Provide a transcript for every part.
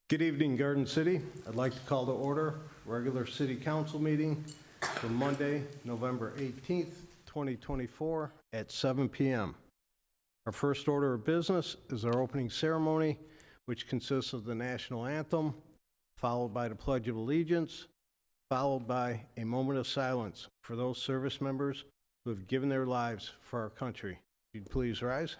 Good evening, Garden City. I'd like to call to order regular city council meeting for Monday, November 18th, 2024 at 7 p.m. Our first order of business is our opening ceremony, which consists of the national anthem, followed by the Pledge of Allegiance, followed by a moment of silence for those service members who have given their lives for our country. If you'd please rise.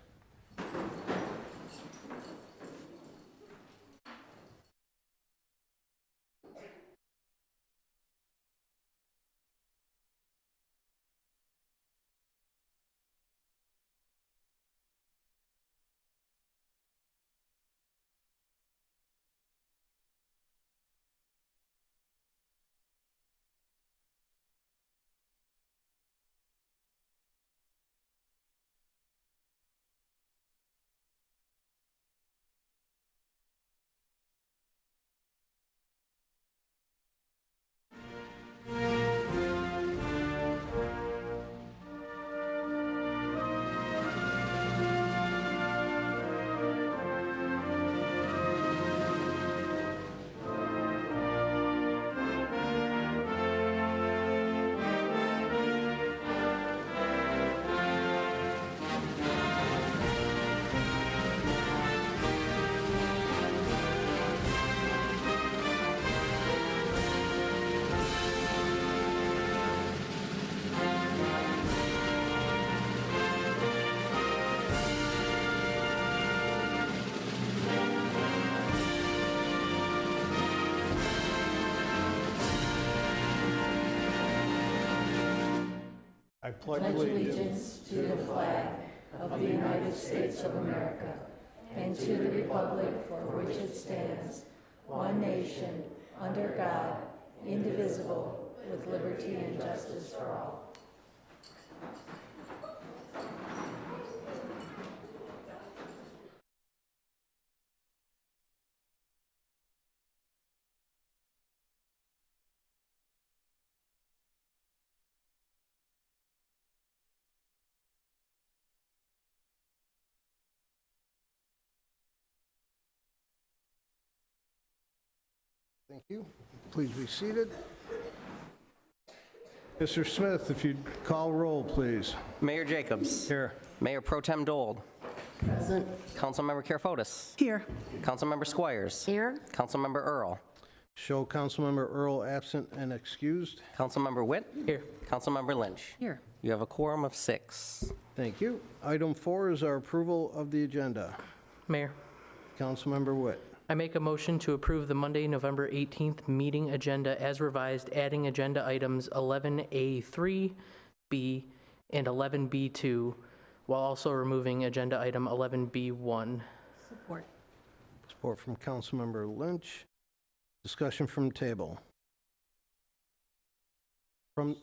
I pledge allegiance to the flag of the United States of America and to the republic for which it stands, one nation, under God, indivisible, with liberty and justice for all. Thank you. Please be seated. Mr. Smith, if you'd call roll, please. Mayor Jacobs. Here. Mayor Pro Tem Dold. Present. Councilmember Karafotis. Here. Councilmember Squires. Here. Councilmember Earl. Show Councilmember Earl absent and excused. Councilmember Witt. Here. Councilmember Lynch. Here. You have a quorum of 6. Thank you. Item 4 is our approval of the agenda. Mayor, Councilmember Witt. I make a motion to approve the Monday, November 18th meeting agenda as revised, adding agenda items 11A3, B, and 11B2, while also removing agenda item 11B1. Support. Support from Councilmember Lynch. Discussion from table. From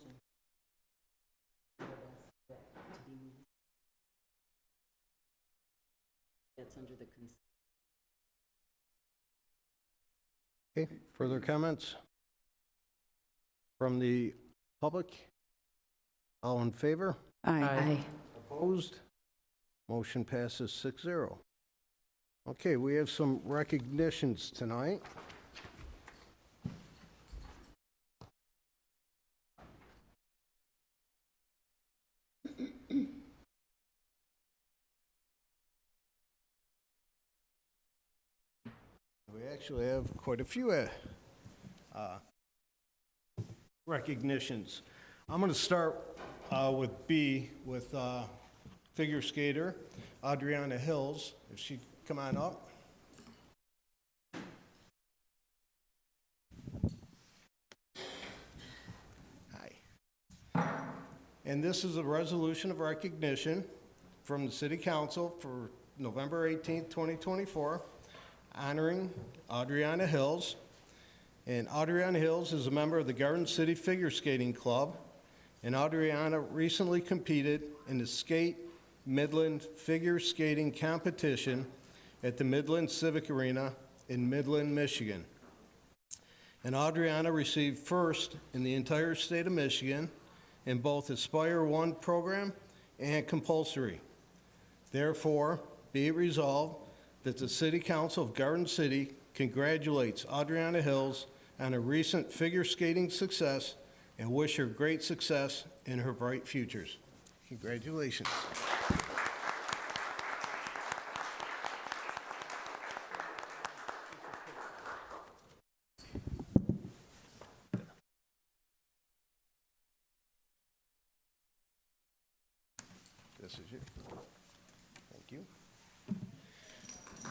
That's under the consent. Okay, further comments? From the public? All in favor? Aye. Opposed? Motion passes 6-0. Okay, we have some recognitions tonight. We actually have quite a few recognitions. I'm going to start with B, with figure skater Adriana Hills, if she'd come on up. Hi. And this is a resolution of recognition from the City Council for November 18th, 2024, honoring Adriana Hills. And Adriana Hills is a member of the Garden City Figure Skating Club. And Adriana recently competed in the Skate Midland Figure Skating Competition at the Midland Civic Arena in Midland, Michigan. And Adriana received first in the entire state of Michigan in both Aspire 1 program and compulsory. Therefore, be it resolved that the City Council of Garden City congratulates Adriana Hills on her recent figure skating success and wish her great success in her bright futures. Congratulations. This is you. Thank you.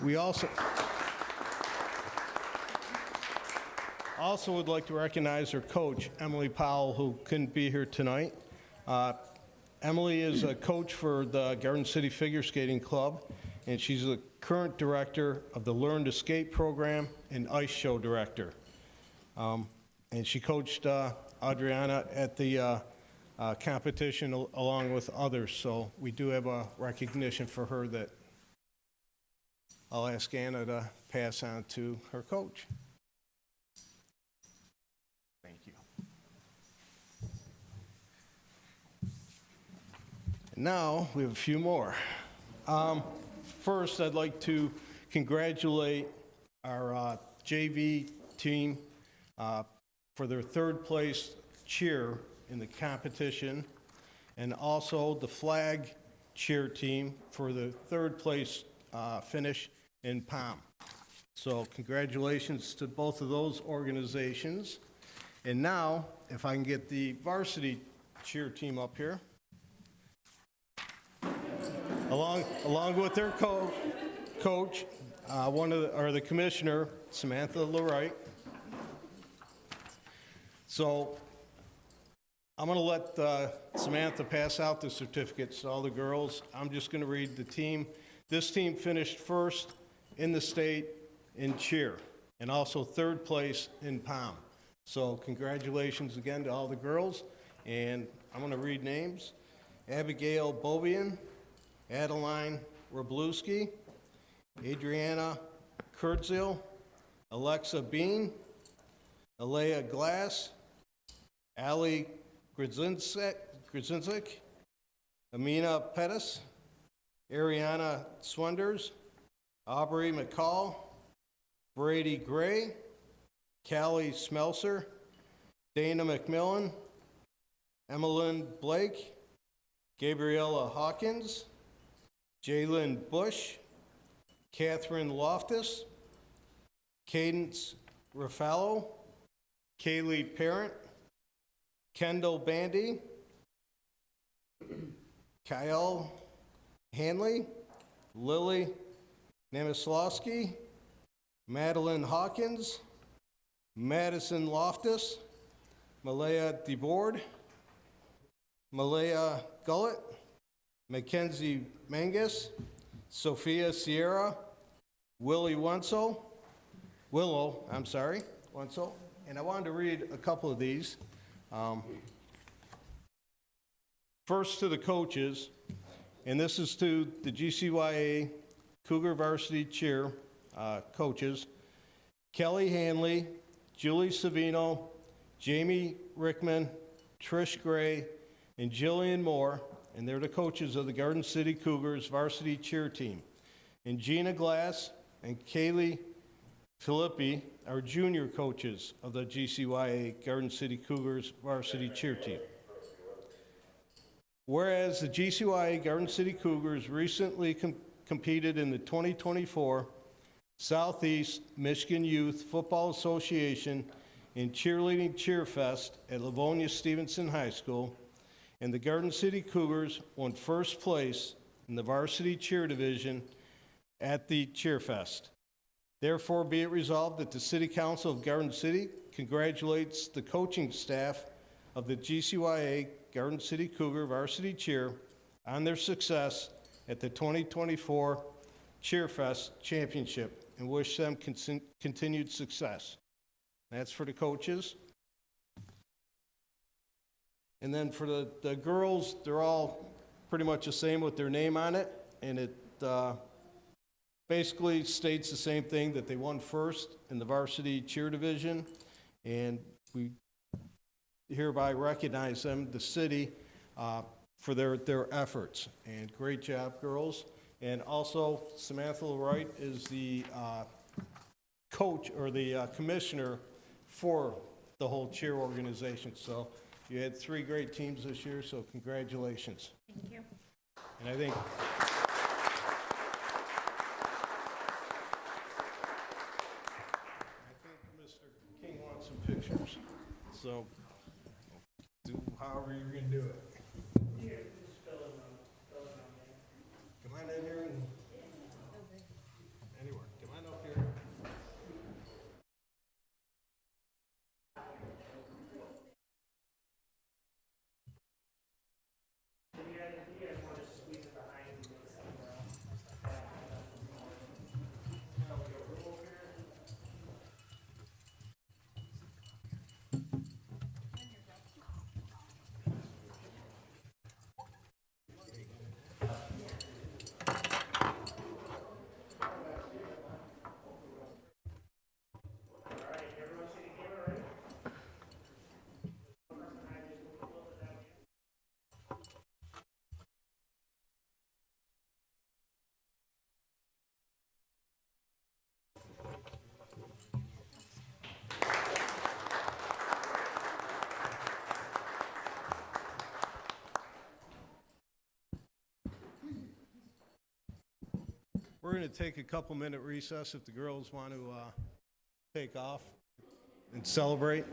We also would like to recognize her coach, Emily Powell, who couldn't be here tonight. Emily is a coach for the Garden City Figure Skating Club, and she's the current director of the Learn to Skate program and ice show director. And she coached Adriana at the competition along with others, so we do have a recognition for her that I'll ask Anna to pass on to her coach. Thank you. And now, we have a few more. First, I'd like to congratulate our JV team for their third place cheer in the competition, and also the flag cheer team for the third place finish in POM. So congratulations to both of those organizations. And now, if I can get the varsity cheer team up here, along with their coach, the commissioner, Samantha LaWright. So I'm going to let Samantha pass out the certificates to all the girls. I'm just going to read the team. This team finished first in the state in cheer and also third place in POM. So congratulations again to all the girls. And I'm going to read names. Abigail Bobian, Adeline Robluski, Adriana Kurtzil, Alexa Bean, Alea Glass, Ali Grzynczyk, Amina Pettis, Ariana Swenders, Aubrey McCall, Brady Gray, Callie Smelser, Dana McMillan, Emmeline Blake, Gabriella Hawkins, Jalen Bush, Catherine Loftus, Cadence Rafalo, Kaylee Parent, Kendall Bandy, Kyle Hanley, Lily Namislawski, Madeline Hawkins, Madison Loftus, Malaya DeBoard, Malaya Gullett, Mackenzie Mangus, Sophia Sierra, Willow, Wenzel. And I wanted to read a couple of these. First to the coaches, and this is to the GCYA Cougar Varsity Cheer coaches, Kelly Hanley, Julie Savino, Jamie Rickman, Trish Gray, and Jillian Moore, and they're the coaches of the Garden City Cougars Varsity Cheer Team. And Gina Glass and Kaylee Filippi are junior coaches of the GCYA Garden City Cougars Varsity Cheer Team. Whereas the GCYA Garden City Cougars recently competed in the 2024 Southeast Michigan Youth Football Association and Cheerleading Cheer Fest at Livonia Stevenson High School, and the Garden City Cougars won first place in the varsity cheer division at the Cheer Fest. Therefore, be it resolved that the City Council of Garden City congratulates the coaching staff of the GCYA Garden City Cougar Varsity Cheer on their success at the 2024 Cheer Fest Championship and wish them continued success. That's for the coaches. And then for the girls, they're all pretty much the same with their name on it, and it basically states the same thing, that they won first in the varsity cheer division, and we hereby recognize them, the city, for their efforts. And great job, girls. And also, Samantha Wright is the coach or the commissioner for the whole cheer organization. So you had 3 great teams this year, so congratulations. Thank you. And I think Mr. King wants some pictures, so do however you're gonna do it. Come on in here and, anywhere, come on up here. We're going to take a couple-minute recess if the girls want to take off and celebrate.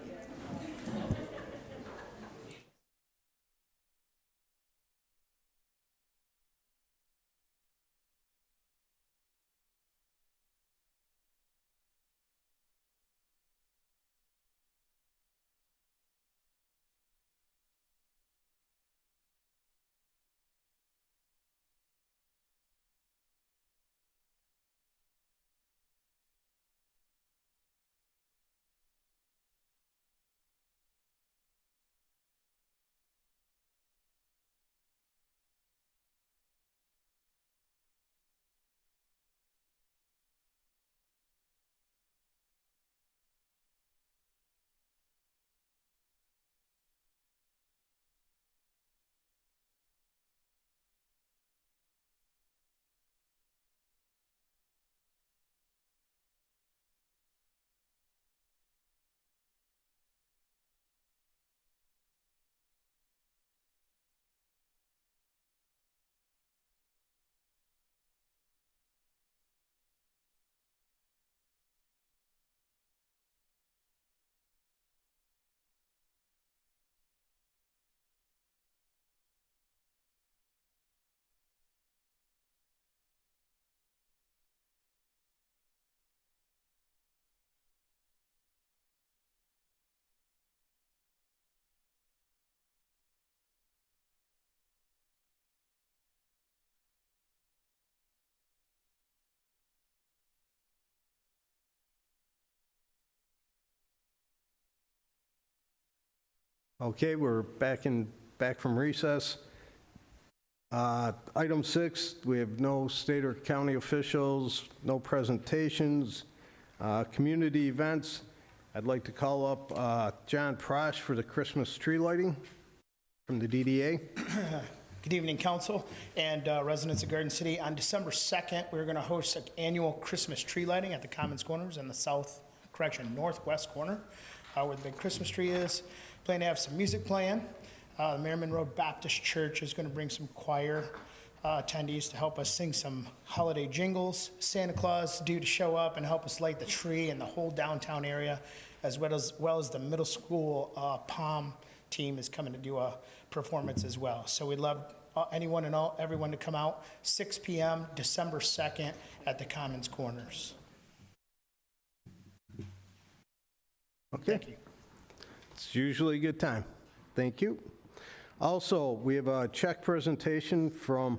Okay, we're back from recess. Item 6, we have no state or county officials, no presentations, community events. I'd like to call up John Prosh for the Christmas tree lighting from the DDA. Good evening, council and residents of Garden City. On December 2nd, we're going to host an annual Christmas tree lighting at the Commons Corners in the northwest corner, where the big Christmas tree is. Plan to have some music playing. The Merriman Road Baptist Church is going to bring some choir attendees to help us sing some holiday jingles. Santa Claus is due to show up and help us light the tree in the whole downtown area, as well as the middle school POM team is coming to do a performance as well. So we'd love everyone to come out, 6 p.m., December 2nd at the Commons Corners. Okay. Thank you. It's usually a good time. Thank you. Also, we have a check presentation from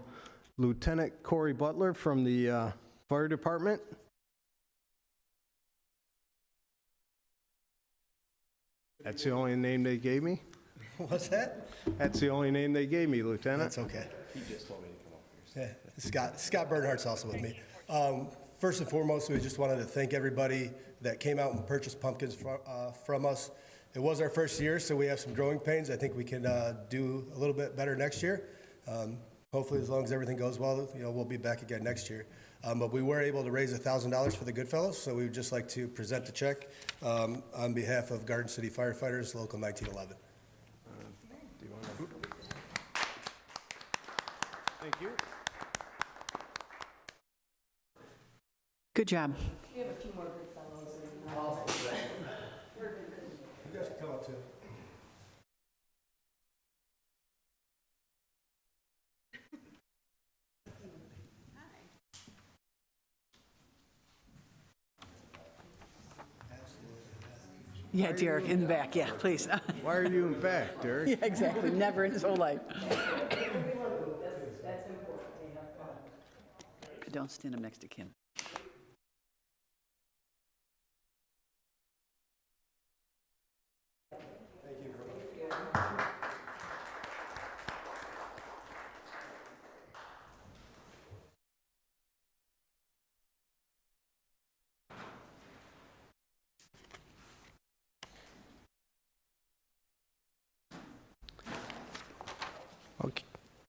Lieutenant Corey Butler from the Fire Department. That's the only name they gave me? What's that? That's the only name they gave me, Lieutenant. That's okay. He just told me to come up here. Yeah, Scott Bernhardt's also with me. First and foremost, we just wanted to thank everybody that came out and purchased pumpkins from us. It was our first year, so we have some growing pains. I think we can do a little bit better next year. Hopefully, as long as everything goes well, we'll be back again next year. But we were able to raise $1,000 for the Goodfellows, so we would just like to present the check on behalf of Garden City Firefighters, Local 1911. Thank you. Good job. You guys can come up too. Yeah, Derek, in the back, yeah, please. Why are you in back, Derek? Yeah, exactly, never in his whole life. Don't stand up next to Kim.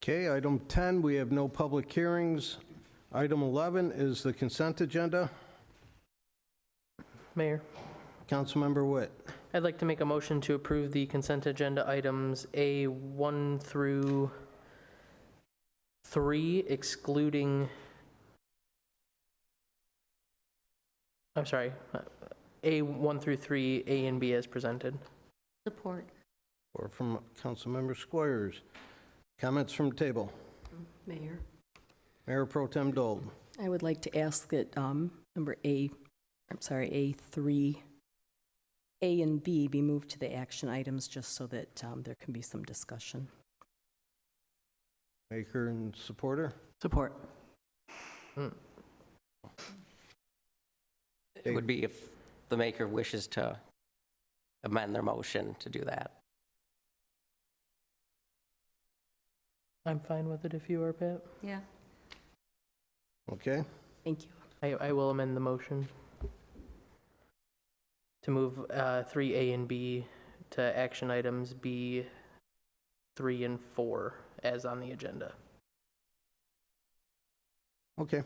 Okay, item 10, we have no public hearings. Item 11 is the consent agenda. Mayor, Councilmember Witt. I'd like to make a motion to approve the consent agenda items A1 through 3, excluding, I'm sorry, A1 through 3, A and B as presented. Support. Or from Councilmember Squires. Comments from table. Mayor, Mayor Pro Tem Dole. I would like to ask that number A3, A and B be moved to the action items just so that there can be some discussion. Maker and supporter. Support. It would be if the maker wishes to amend their motion to do that. I'm fine with it if you are, Pat. Yeah. Okay. Thank you. I will amend the motion to move 3A and B to action items B, 3, and 4 as on the agenda. Okay.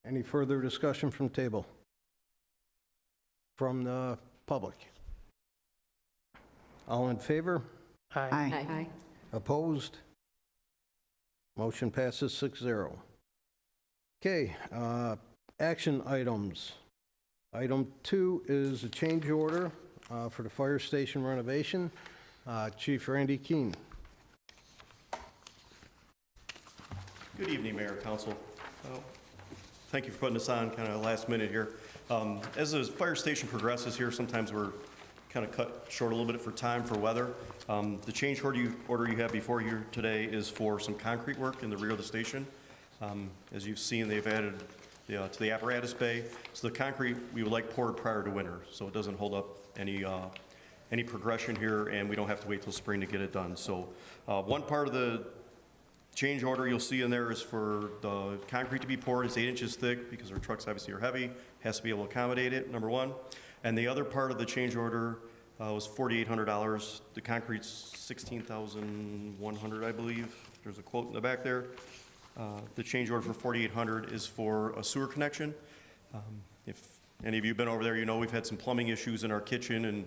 Any further discussion from table? From the public? All in favor? Aye. Aye. Opposed? Motion passes 6-0. Okay, action items. Item 2 is a change order for the fire station renovation. Chief Randy Keene. Good evening, Mayor, Council. Thank you for putting this on kind of last minute here. As the fire station progresses here, sometimes we're kind of cut short a little bit for time for weather. The change order you have before you today is for some concrete work in the rear of the station. As you've seen, they've added to the apparatus bay. So the concrete we would like poured prior to winter, so it doesn't hold up any progression here, and we don't have to wait till spring to get it done. So one part of the change order you'll see in there is for the concrete to be poured. It's 8 inches thick because our trucks obviously are heavy, has to be able to accommodate it, number one. And the other part of the change order was $4,800. The concrete's $16,100, I believe. There's a quote in the back there. The change order for $4,800 is for a sewer connection. If any of you have been over there, you know we've had some plumbing issues in our kitchen, and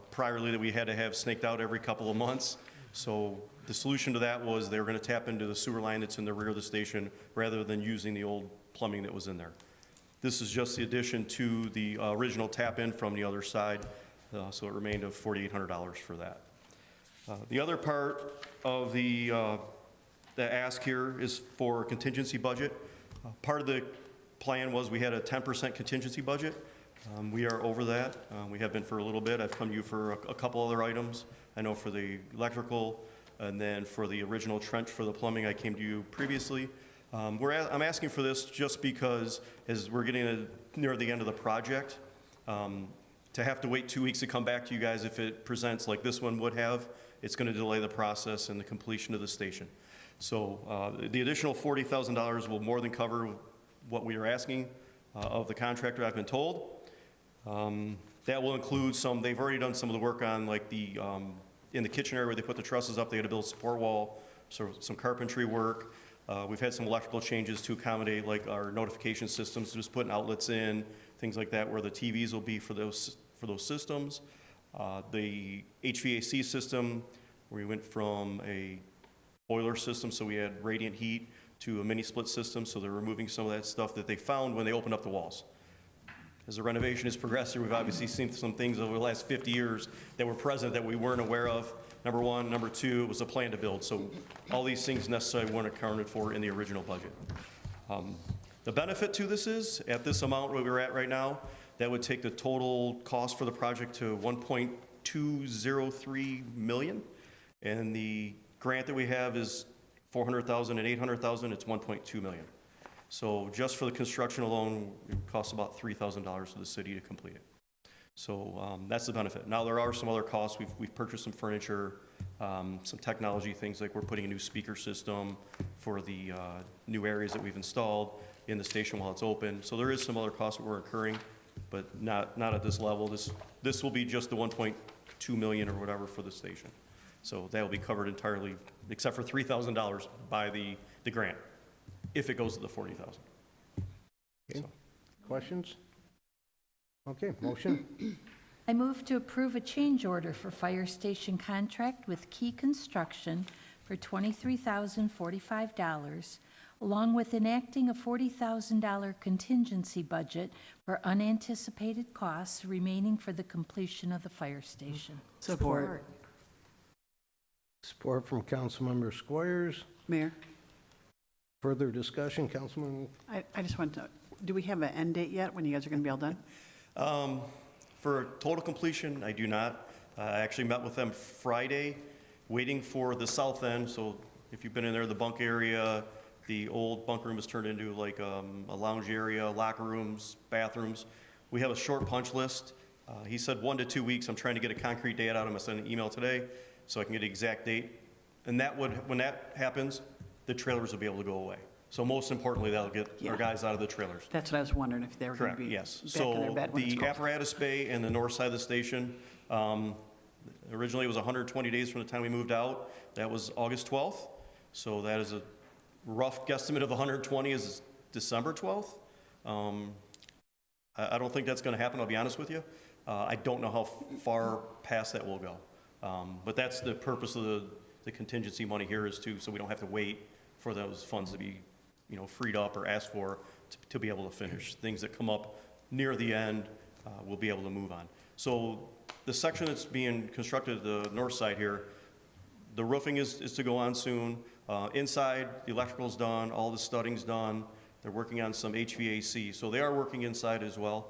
priorly that we had to have snaked out every couple of months. So the solution to that was they were going to tap into the sewer line that's in the rear of the station rather than using the old plumbing that was in there. This is just the addition to the original tap-in from the other side, so it remained of $4,800 for that. The other part of the ask here is for contingency budget. Part of the plan was we had a 10% contingency budget. We are over that. We have been for a little bit. I've come to you for a couple other items. I know for the electrical, and then for the original trench for the plumbing, I came to you previously. I'm asking for this just because as we're getting near the end of the project, to have to wait 2 weeks to come back to you guys if it presents like this one would have, it's going to delay the process and the completion of the station. So the additional $40,000 will more than cover what we are asking of the contractor, I've been told. That will include some, they've already done some of the work on like the, in the kitchen area where they put the trusses up, they had to build a support wall, so some carpentry work. We've had some electrical changes to accommodate like our notification systems, just putting outlets in, things like that, where the TVs will be for those systems. The HVAC system, we went from a boiler system, so we had radiant heat, to a mini split system, so they're removing some of that stuff that they found when they opened up the walls. As the renovation has progressed, we've obviously seen some things over the last 50 years that were present that we weren't aware of. Number one. Number two, it was a plan to build, so all these things necessarily weren't accounted for in the original budget. The benefit to this is, at this amount where we're at right now, that would take the total cost for the project to $1.203 million, and the grant that we have is $400,000 and $800,000, it's $1.2 million. So just for the construction alone, it costs about $3,000 to the city to complete it. So that's the benefit. Now, there are some other costs. We've purchased some furniture, some technology things, like we're putting a new speaker system for the new areas that we've installed in the station while it's open. So there is some other costs that we're incurring, but not at this level. This will be just the $1.2 million or whatever for the station. So that will be covered entirely, except for $3,000 by the grant, if it goes to the $40,000. Okay. Questions? Okay, motion? I move to approve a change order for fire station contract with Key Construction for $23,045, along with enacting a $40,000 contingency budget for unanticipated costs remaining for the completion of the fire station. Support. Support from Councilmember Squires. Mayor, Further discussion, Councilman? I just want to, do we have an end date yet when you guys are going to be all done? For total completion, I do not. I actually met with them Friday, waiting for the south end. So if you've been in there, the bunk area, the old bunk room is turned into like a lounge area, locker rooms, bathrooms. We have a short punch list. He said 1 to 2 weeks. I'm trying to get a concrete date out of him. I sent an email today so I can get an exact date. And that would, when that happens, the trailers will be able to go away. So most importantly, that'll get our guys out of the trailers. That's what I was wondering, if they were going to Correct, be yes. back in their So bed when it's the cold. apparatus bay and the north side of the station, originally it was 120 days from the time we moved out. That was August 12th. So that is a rough guesstimate of 120 is December 12th. I don't think that's going to happen, I'll be honest with you. I don't know how far past that will go. But that's the purpose of the contingency money here, is so we don't have to wait for those funds to be, freed up or asked for to be able to finish. Things that come up near the end, we'll be able to move on. So the section that's being constructed, the north side here, the roofing is to go on soon. Inside, the electrical's done, all the studding's done. They're working on some HVAC, so they are working inside as well.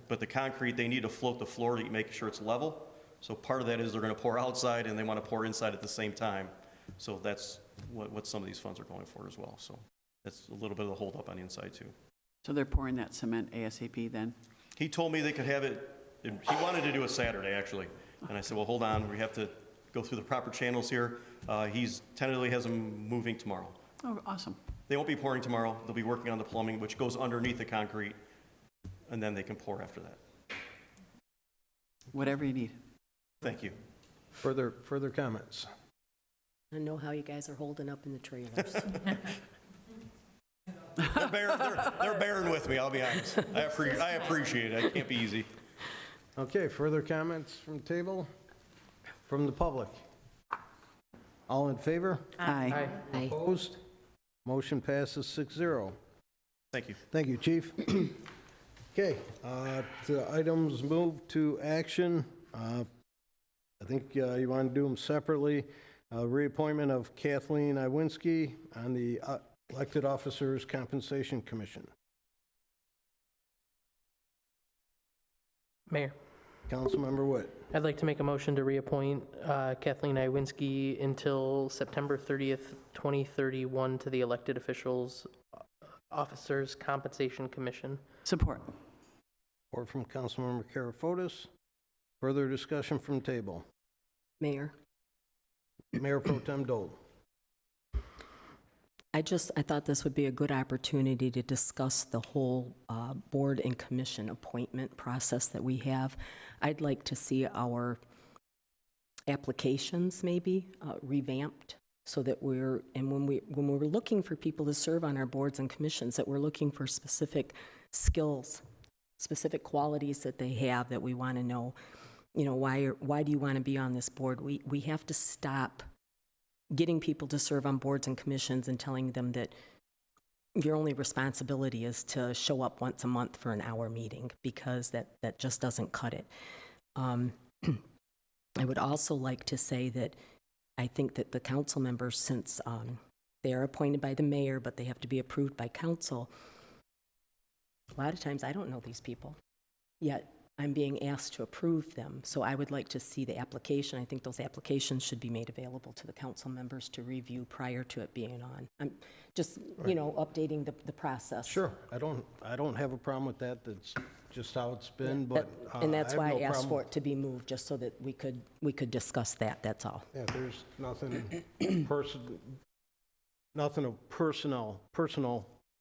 But the concrete, they need to float the floor to make sure it's level. So part of that is they're going to pour outside and they want to pour inside at the same time. So that's what some of these funds are going for as well. So that's a little bit of the holdup on the inside too. So they're pouring that cement ASAP then? He told me they could have it, he wanted to do it Saturday actually. And I said, well, hold on, we have to go through the proper channels here. He's tentatively has them moving tomorrow. Oh, awesome. They won't be pouring tomorrow. They'll be working on the plumbing, which goes underneath the concrete, and then they can pour after that. Whatever you need. Thank you. Further comments? I know how you guys are holding up in the trailers. They're bearing with me, I'll be honest. I appreciate it. It can't be easy. Okay, further comments from the table? From the public? All in favor? Aye. Opposed? Motion passes 6-0. Thank you. Thank you, Chief. Okay, the items move to action. I think you want to do them separately. Reappointment of Kathleen Iwinski on the Elected Officers Compensation Commission. Mayor, Councilmember Witt. I'd like to make a motion to reappoint Kathleen Iwinski until September 30th, 2031 to the Elected Officers Compensation Commission. Support. Or from Councilmember Karafotis. Further discussion from table. Mayor, Mayor Pro Tem Dole. I thought this would be a good opportunity to discuss the whole board and commission appointment process that we have. I'd like to see our applications maybe revamped so that when we're looking for people to serve on our boards and commissions, that we're looking for specific skills, specific qualities that they have that we want to know. You know, why do you want to be on this board? We have to stop getting people to serve on boards and commissions and telling them that your only responsibility is to show up once a month for an hour meeting, because that just doesn't cut it. I would also like to say that I think that the council members, since they are appointed by the mayor, but they have to be approved by council, a lot of times I don't know these people, yet I'm being asked to approve them. So I would like to see the application. I think those applications should be made available to the council members to review prior to it being on. I'm just, you know, updating the process. Sure, I don't have a problem with that. That's just how it's been, but And that's I why have I no asked problem. for it to be moved, just so that we could discuss that, that's all. Yeah, there's nothing nothing of personal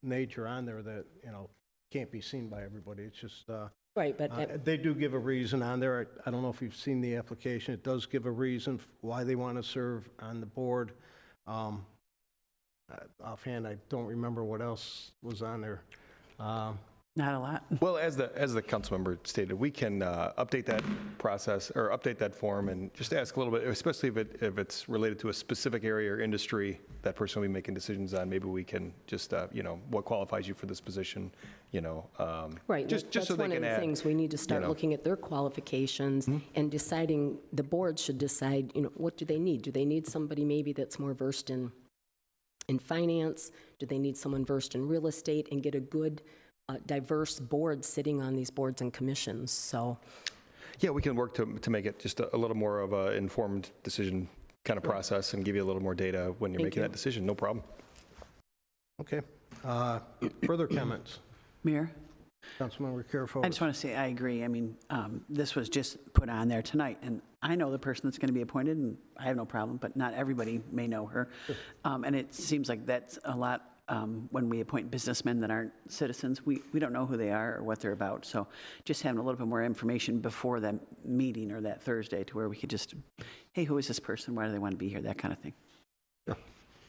nature on there that, you know, can't be seen by everybody. It's just, Right, but they do give a reason on there. I don't know if you've seen the application. It does give a reason why they want to serve on the board. Offhand, I don't remember what else was on there. Not a lot. Well, as the council member stated, we can update that process or update that form and just ask a little bit, especially if it's related to a specific area or industry that person will be making decisions on. Maybe we can just, you know, what qualifies you for this position, you know. Right, just that's so they one of can the add, things. We need to start you know. looking at their qualifications and deciding, the board should decide, you know, what do they need? Do they need somebody maybe that's more versed in finance? Do they need someone versed in real estate? And get a good, diverse board sitting on these boards and commissions, so. Yeah, we can work to make it just a little more of an informed decision kind of process and give you a little more data when you're Thank making you. that decision. No problem. Okay. Further comments? Mayor? Councilmember Carafone. I just want to say I agree. I mean, this was just put on there tonight, and I know the person that's going to be appointed, and I have no problem, but not everybody may know her. And it seems like that's a lot when we appoint businessmen that aren't citizens. We don't know who they are or what they're about. So just having a little bit more information before that meeting or that Thursday to where we could just, hey, who is this person? Why do they want to be here? That kind of thing.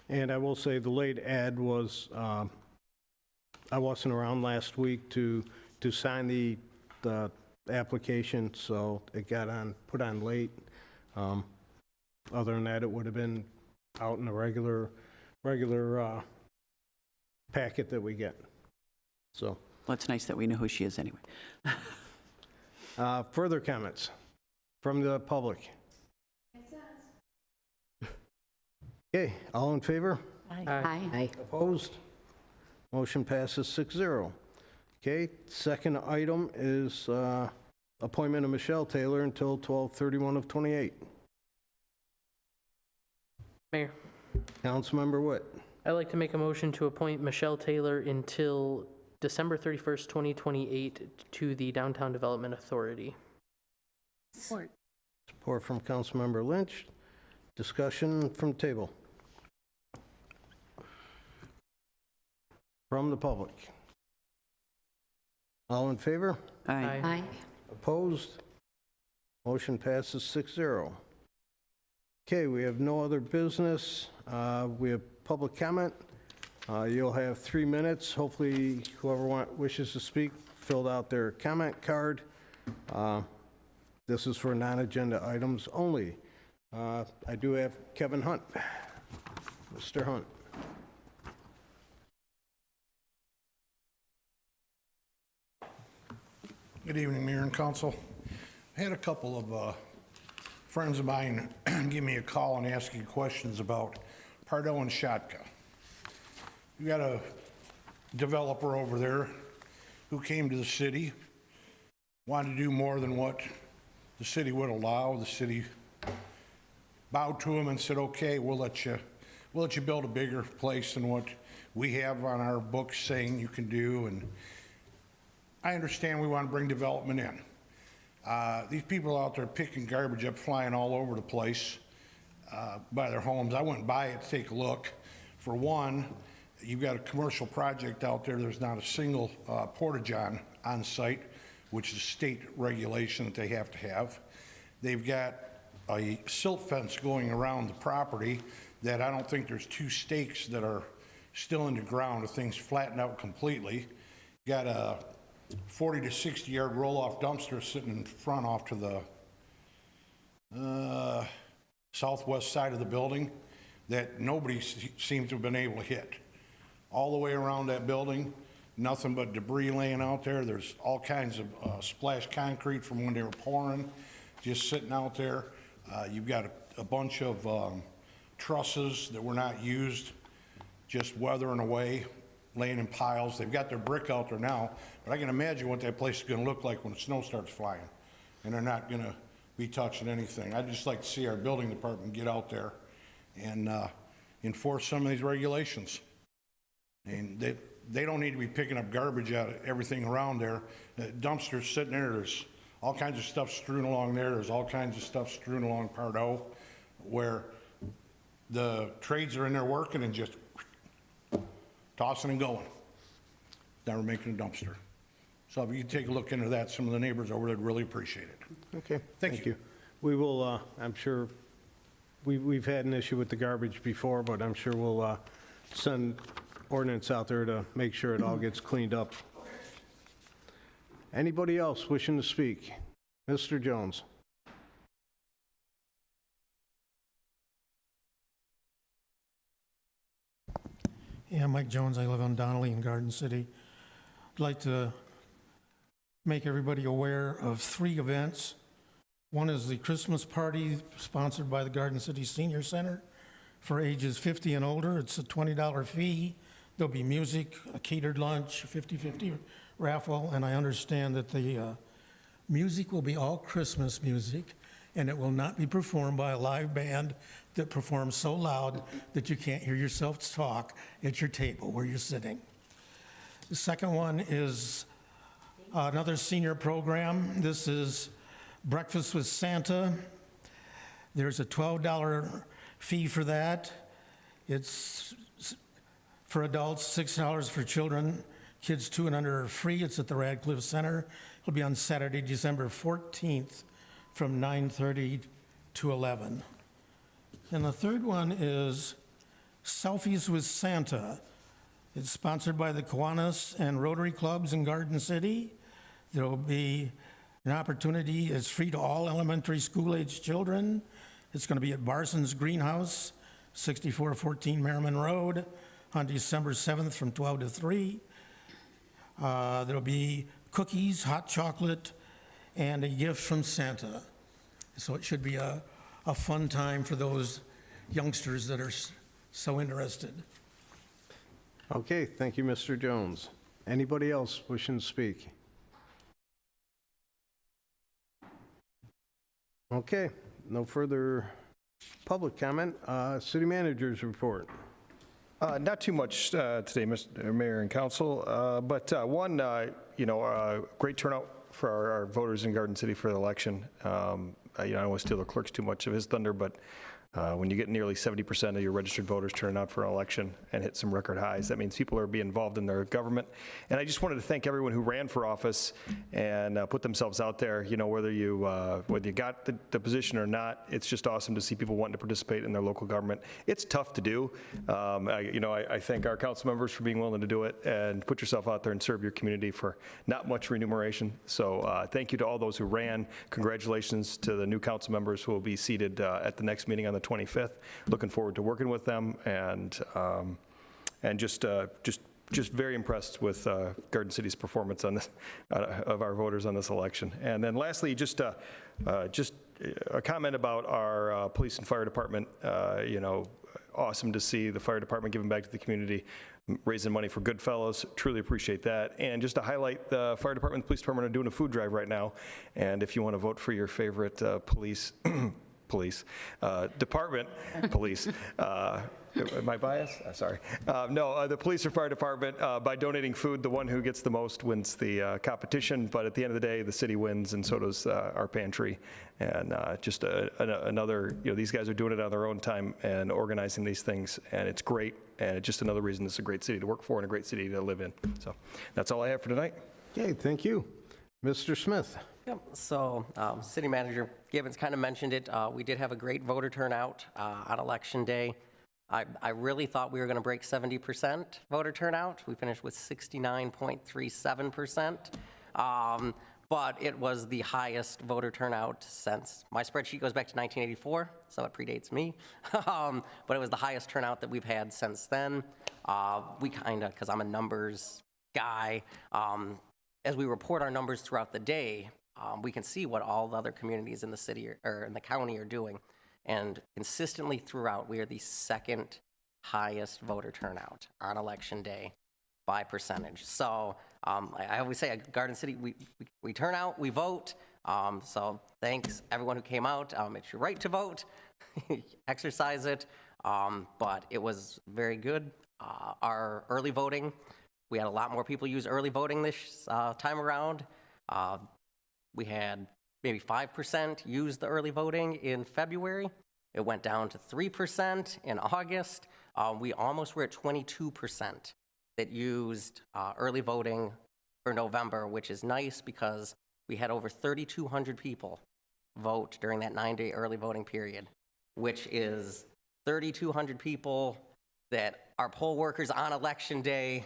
And I will say the late ad was, I wasn't around last week to sign the application, so it got put on late. Other than that, it would have been out in the regular packet that we get. So, Well, it's nice that we know who she is anyway. further comments from the public? Okay, all in favor? Aye. Opposed? Motion passes 6-0. Okay, second item is appointment of Michelle Taylor until 12/31 of '28. Mayor, Councilmember Witt. I'd like to make a motion to appoint Michelle Taylor until December 31st, 2028 to the Downtown Development Authority. Support. Support from Councilmember Lynch. Discussion from the table. From the public. All in favor? Aye. Aye. Opposed? Motion passes 6-0. Okay, we have no other business. We have public comment. You'll have 3 minutes. Hopefully, whoever wishes to speak filled out their comment card. This is for non-agenda items only. I do have Kevin Hunt. Mr. Hunt. Good evening, Mayor and Council. I had a couple of friends of mine give me a call and ask me questions about Pardo and Shatka. We got a developer over there who came to the city, wanted to do more than what the city would allow. The city bowed to him and said, okay, we'll let you build a bigger place than what we have on our books saying you can do. And I understand we want to bring development in. These people out there picking garbage up, flying all over the place by their homes. I went by it to take a look. For one, you've got a commercial project out there. There's not a single porta-john on site, which is state regulation that they have to have. They've got a silt fence going around the property that I don't think there's 2 stakes that are still in the ground. The thing's flattened out completely. Got a 40 to 60 yard roll-off dumpster sitting in front off to the southwest side of the building that nobody seems to have been able to hit. All the way around that building, nothing but debris laying out there. There's all kinds of splashed concrete from when they were pouring, just sitting out there. You've got a bunch of trusses that were not used, just weathering away, laying in piles. They've got their brick out there now, but I can imagine what that place is gonna look like when the snow starts flying, and they're not gonna be touching anything. I'd just like to see our building department get out there and enforce some of these regulations. And they don't need to be picking up garbage out of everything around there. The dumpster's sitting there, there's all kinds of stuff strewn along there, there's all kinds of stuff strewn along Pardo, where the trades are in there working and just tossing and going, never making a dumpster. So if you could take a look into that, some of the neighbors over there would really appreciate it. Okay, Thank thank you. you. We will, I'm sure, we've had an issue with the garbage before, but I'm sure we'll send ordinance out there to make sure it all gets cleaned up. Anybody else wishing to speak? Mr. Jones. Yeah, Mike Jones, I live on Donnelly in Garden City. I'd like to make everybody aware of 3 events. One is the Christmas party sponsored by the Garden City Senior Center for ages 50 and older. It's a $20 fee. There'll be music, a catered lunch, 50-50 raffle, and I understand that the music will be all Christmas music, and it will not be performed by a live band that performs so loud that you can't hear yourself talk at your table where you're sitting. The second one is another senior program. This is Breakfast with Santa. There's a $12 fee for that. It's for adults, $6 for children. Kids 2 and under are free. It's at the Radcliffe Center. It'll be on Saturday, December 14th from 9:30 to 11. And the third one is Selfies with Santa. It's sponsored by the Kiwanis and Rotary Clubs in Garden City. There will be an opportunity. It's free to all elementary school-age children. It's going to be at Barson's Greenhouse, 6414 Merriman Road, on December 7th from 12 to 3. There'll be cookies, hot chocolate, and a gift from Santa. So it should be a fun time for those youngsters that are so interested. Okay, thank you, Mr. Jones. Anybody else wishing to speak? Okay, no further public comment. City Manager's report. Not too much today, Mr. Mayor and Council, but one, great turnout for our voters in Garden City for the election. I don't want to steal the clerk's too much of his thunder, but when you get nearly 70% of your registered voters turning out for an election and hit some record highs, that means people are being involved in their government. And I just wanted to thank everyone who ran for office and put themselves out there. Whether you got the position or not, it's just awesome to see people wanting to participate in their local government. It's tough to do. I thank our council members for being willing to do it and put yourself out there and serve your community for not much remuneration. So thank you to all those who ran. Congratulations to the new council members who will be seated at the next meeting on the 25th. Looking forward to working with them, and just very impressed with Garden City's performance on this of our voters on this election. And then lastly, just a comment about our police and fire department. Awesome to see the fire department giving back to the community, raising money for Goodfellas. Truly appreciate that. And just to highlight, the fire department and police department are doing a food drive right now. And if you want to vote for your favorite police department, police. Am I biased? Sorry. No, the police or fire department, by donating food, the one who gets the most wins the competition. But at the end of the day, the city wins, and so does our pantry. And just another, these guys are doing it on their own time and organizing these things, and it's great. And it's just another reason it's a great city to work for and a great city to live in. So that's all I have for tonight. Okay, thank you. Mr. Smith. Yep. So City Manager Gibbons kind of mentioned it. We did have a great voter turnout on Election Day. I really thought we were going to break 70% voter turnout. We finished with 69.37%. But it was the highest voter turnout since, my spreadsheet goes back to 1984, so it predates me. But it was the highest turnout that we've had since then. We kind of, because I'm a numbers guy, as we report our numbers throughout the day, we can see what all the other communities in the city or in the county are doing. And consistently throughout, we are the second highest voter turnout on election day by percentage. So I always say at Garden City, we turn out, we vote. So thanks everyone who came out. It's your right to vote. Exercise it. But it was very good. Our early voting, we had a lot more people use early voting this time around. We had maybe 5% use the early voting in February. It went down to 3% in August. We almost were at 22% that used early voting for November, which is nice because we had over 3,200 people vote during that 9-day early voting period, which is 3,200 people that our poll workers on election day,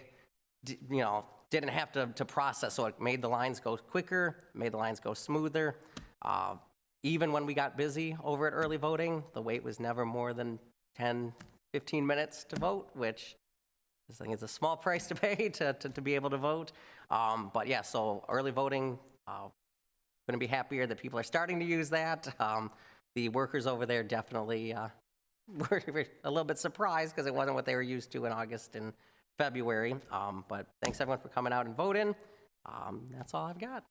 didn't have to process. So it made the lines go quicker, made the lines go smoother. Even when we got busy over at early voting, the wait was never more than 10, 15 minutes to vote, which I think is a small price to pay to be able to vote. But yeah, so early voting, couldn't be happier that people are starting to use that. The workers over there definitely were a little bit surprised because it wasn't what they were used to in August and February. But thanks everyone for coming out and voting. That's all I've got.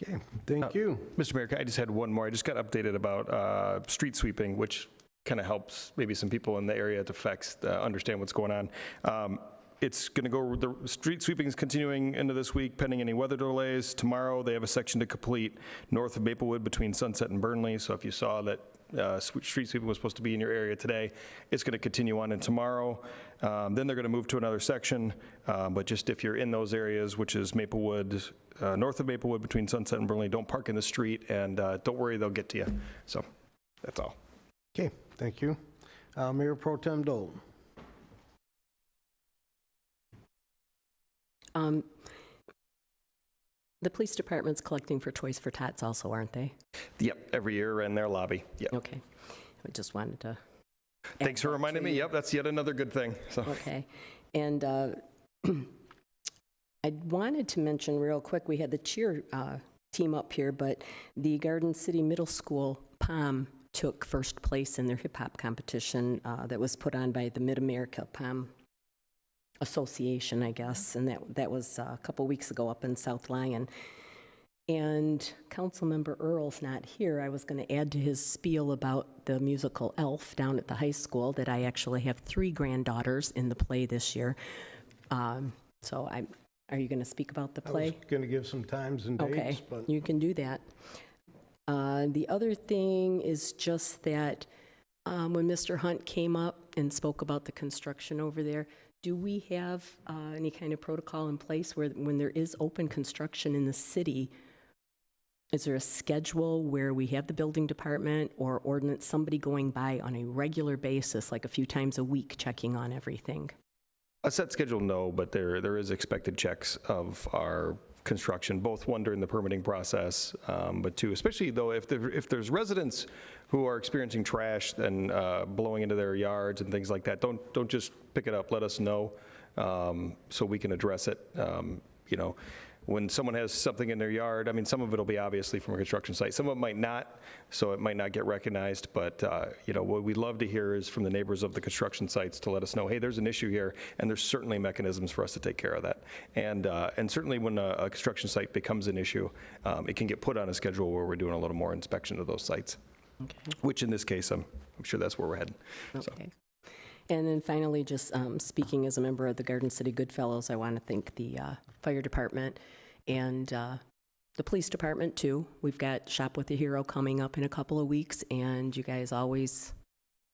Okay, thank you. Mr. Mayor, I just had one more. I just got updated about street sweeping, which kind of helps maybe some people in the area it affects understand what's going on. It's going to go, the street sweeping is continuing into this week pending any weather delays. Tomorrow they have a section to complete north of Maplewood between Sunset and Burnley. So if you saw that street sweeping was supposed to be in your area today, it's going to continue on in tomorrow. Then they're going to move to another section. But just if you're in those areas, which is Maplewood, north of Maplewood between Sunset and Burnley, don't park in the street and don't worry, they'll get to you. So that's all. Okay, thank you. Mayor Pro Tem Dole. The police department's collecting for Toys for Tots also, aren't they? Yep, every year in their lobby. Yep. Okay. I just wanted to. Thanks for reminding me. Yep, that's yet another good thing. So. Okay. And I wanted to mention real quick, we had the cheer team up here, but the Garden City Middle School POM took first place in their hip hop competition that was put on by the Mid-America POM Association, I guess, and that was a couple weeks ago up in South Lyon. And Councilmember Earl's not here. I was going to add to his spiel about the musical Elf down at the high school that I actually have 3 granddaughters in the play this year. Are you going to speak about the play? I was going to give some times and dates. Okay, but you can do that. The other thing is just that when Mr. Hunt came up and spoke about the construction over there, do we have any kind of protocol in place where when there is open construction in the city, is there a schedule where we have the building department or ordinance somebody going by on a regular basis, like a few times a week, checking on everything? A set schedule, no, but there is expected checks of our construction, both one during the permitting process, but two, especially though if there's residents who are experiencing trash and blowing into their yards and things like that, don't just pick it up. Let us know so we can address it. When someone has something in their yard, I mean, some of it will be obviously from a construction site. Some of it might not, so it might not get recognized. But, what we'd love to hear is from the neighbors of the construction sites to let us know, hey, there's an issue here, and there's certainly mechanisms for us to take care of that. And certainly when a construction site becomes an issue, it can get put on a schedule where we're doing a little more inspection of those sites, which in this case, I'm sure that's where we're heading. Okay. So. And then finally, just speaking as a member of the Garden City Goodfellows, I want to thank the fire department and the police department too. We've got Shop with a Hero coming up in a couple of weeks, and you guys always,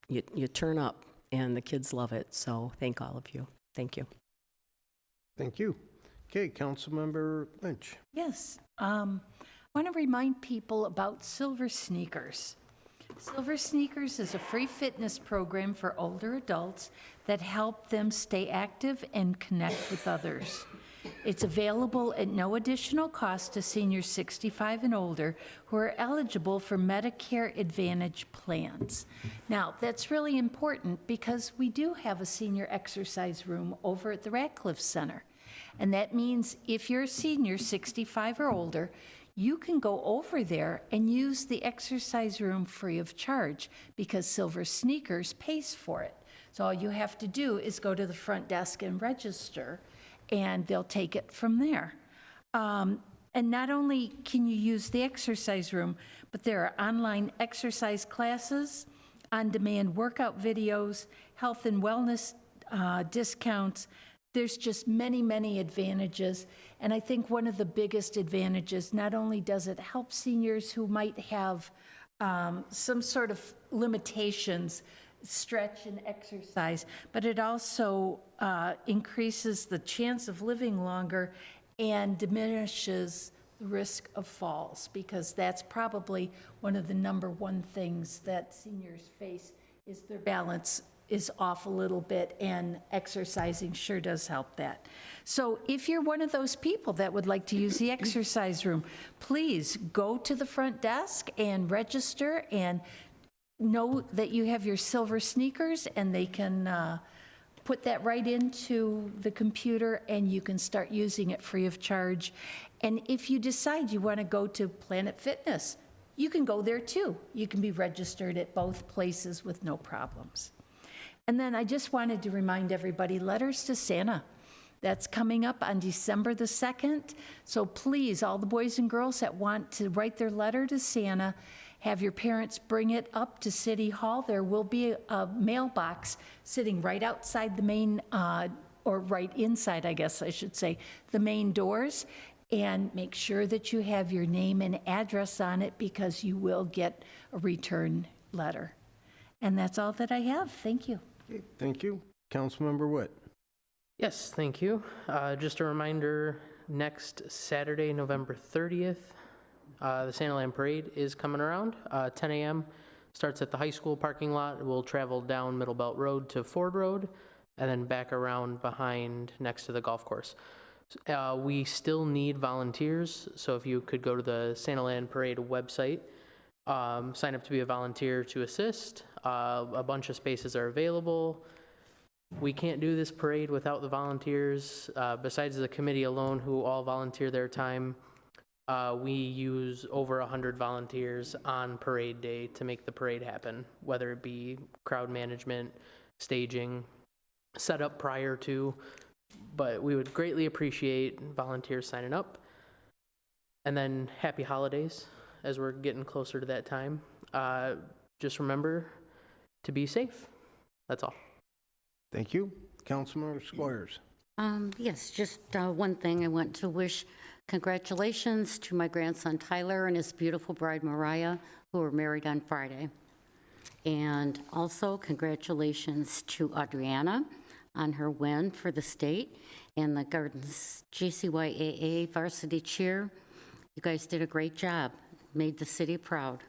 you turn up, and the kids love it. So thank all of you. Thank you. thank you. Okay, Councilmember Lynch. Yes. I want to remind people about Silver Sneakers. Silver Sneakers is a free fitness program for older adults that help them stay active and connect with others. It's available at no additional cost to seniors 65 and older who are eligible for Medicare Advantage plans. Now, that's really important because we do have a senior exercise room over at the Ratcliffe Center. And that means if you're a senior 65 or older, you can go over there and use the exercise room free of charge because Silver Sneakers pays for it. So all you have to do is go to the front desk and register, and they'll take it from there. And not only can you use the exercise room, but there are online exercise classes, on-demand workout videos, health and wellness discounts. There's just many, many advantages. And I think one of the biggest advantages, not only does it help seniors who might have some sort of limitations, stretch and exercise, but it also increases the chance of living longer and diminishes the risk of falls, because that's probably one of the number one things that seniors face is their balance is off a little bit, and exercising sure does help that. So if you're one of those people that would like to use the exercise room, please go to the front desk and register and know that you have your Silver Sneakers, and they can put that right into the computer and you can start using it free of charge. And if you decide you want to go to Planet Fitness, you can go there too. You can be registered at both places with no problems. And then I just wanted to remind everybody, Letters to Santa. That's coming up on December the 2nd. So please, all the boys and girls that want to write their letter to Santa, have your parents bring it up to City Hall. There will be a mailbox sitting right outside the main, or right inside, I guess I should say, the main doors. And make sure that you have your name and address on it, because you will get a return letter. And that's all that I have. Thank you. Okay, thank you. Councilmember Witt. Yes, thank you. Just a reminder, next Saturday, November 30th, the Santaland Parade is coming around. 10 a.m. starts at the high school parking lot. We'll travel down Middle Belt Road to Ford Road and then back around behind next to the golf course. We still need volunteers, so if you could go to the Santaland Parade website, sign up to be a volunteer to assist. A bunch of spaces are available. We can't do this parade without the volunteers. Besides the committee alone, who all volunteer their time, we use over 100 volunteers on parade day to make the parade happen, whether it be crowd management, staging, set up prior to, but we would greatly appreciate volunteers signing up. And then happy holidays as we're getting closer to that time. Just remember to be safe. That's all. Thank you. Councilmember Squires. Yes, just one thing. I want to wish congratulations to my grandson Tyler and his beautiful bride Mariah, who were married on Friday. And also congratulations to Adriana on her win for the state and the Gardens GCYAA varsity cheer. You guys did a great job, made the city proud.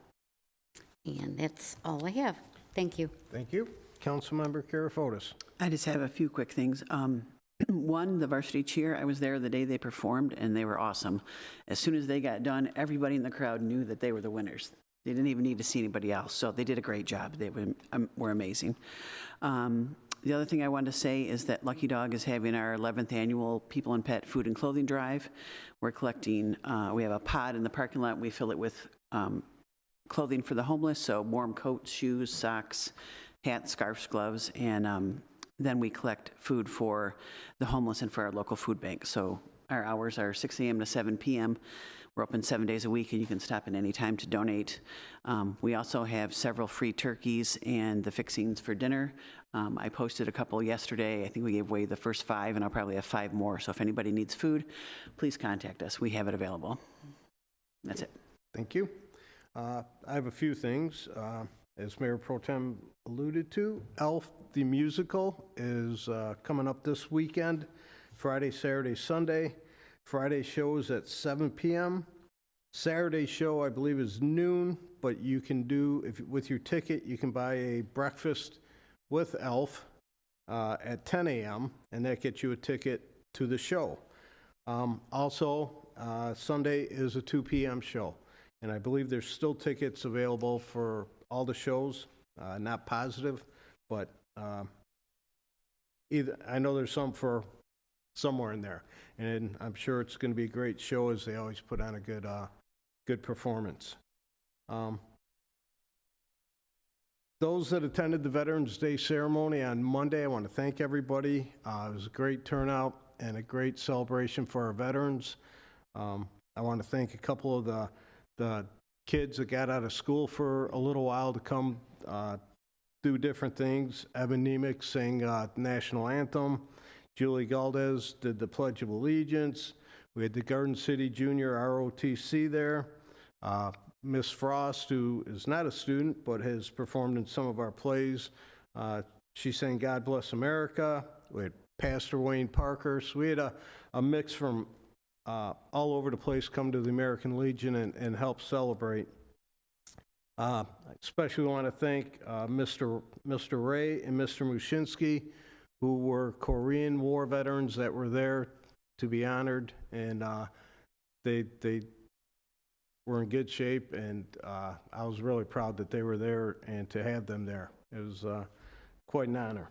And that's all I have. Thank you. Thank you. Councilmember Karafotis. I just have a few quick things. One, the varsity cheer, I was there the day they performed, and they were awesome. As soon as they got done, everybody in the crowd knew that they were the winners. They didn't even need to see anybody else, so they did a great job. They were amazing. The other thing I wanted to say is that Lucky Dog is having our 11th annual People and Pet Food and Clothing Drive. We're collecting, we have a pod in the parking lot. We fill it with clothing for the homeless, so warm coats, shoes, socks, hats, scarves, gloves, and then we collect food for the homeless and for our local food bank. So our hours are 6 a.m. to 7 p.m. We're open 7 days a week, and you can stop at any time to donate. We also have several free turkeys and the fixings for dinner. I posted a couple yesterday. I think we gave away the first 5, and I'll probably have 5 more. So if anybody needs food, please contact us. We have it available. That's it. Thank you. I have a few things. As Mayor Pro Tem alluded to, Elf the Musical is coming up this weekend, Friday, Saturday, Sunday. Friday show is at 7 p.m. Saturday show, I believe, is noon. but you can do, if with your ticket, you can buy a breakfast with Elf at 10 a.m., and that gets you a ticket to the show. Also, Sunday is a 2 p.m. show, and I believe there's still tickets available for all the shows. Not positive, but either, I know there's some for somewhere in there, and I'm sure it's going to be a great show, as they always put on a good performance. Those that attended the Veterans Day ceremony on Monday, I want to thank everybody. It was a great turnout and a great celebration for our veterans. I want to thank a couple of the kids that got out of school for a little while to come do different things. Evan Nemec sang the national anthem. Julie Galdes did the Pledge of Allegiance. We had the Garden City Junior ROTC there. Miss Frost, who is not a student but has performed in some of our plays, she sang God Bless America. We had Pastor Wayne Parker. So we had a mix from all over the place come to the American Legion and help celebrate. I especially want to thank Mr. Ray and Mr. Mushinsky, who were Korean War veterans that were there to be honored, and they were in good shape, and I was really proud that they were there and to have them there. It was quite an honor.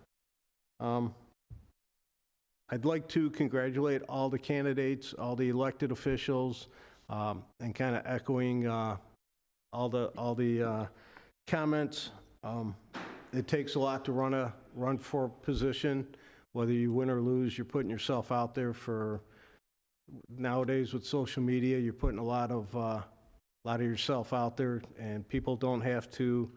I'd like to congratulate all the candidates, all the elected officials, and kind of echoing all the comments. It takes a lot to run for a position. Whether you win or lose, you're putting yourself out there for. Nowadays with social media, you're putting a lot of yourself out there, and people don't have to.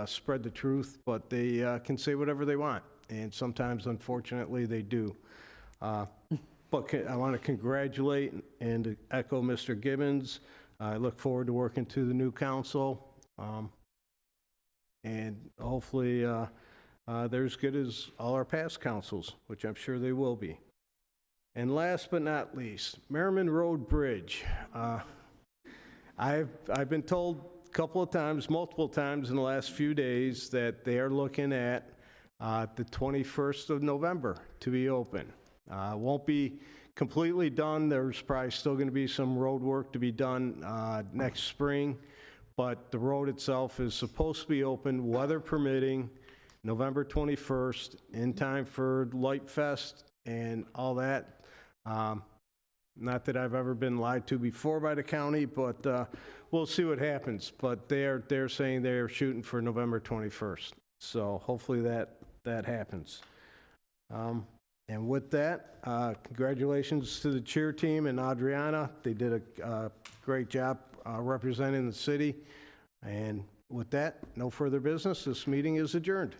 Spread the truth, but they can say whatever they want, and sometimes, unfortunately, they do. But I want to congratulate and echo Mr. Gibbons. I look forward to working to the new council, and hopefully they're as good as all our past councils, which I'm sure they will be. And last but not least, Merriman Road Bridge. I've been told couple of times, multiple times in the last few days, that they are looking at the 21st of November to be open. Won't be completely done. There's probably still going to be some road work to be done next spring, but the road itself is supposed to be open, weather permitting, November 21st, in time for Light Fest and all that. Not that I've ever been lied to before by the county, but we'll see what happens. But they're saying they're shooting for November 21st. So hopefully that happens. And with that, congratulations to the cheer team and Adriana. They did a great job representing the city. And with that, no further business. This meeting is adjourned.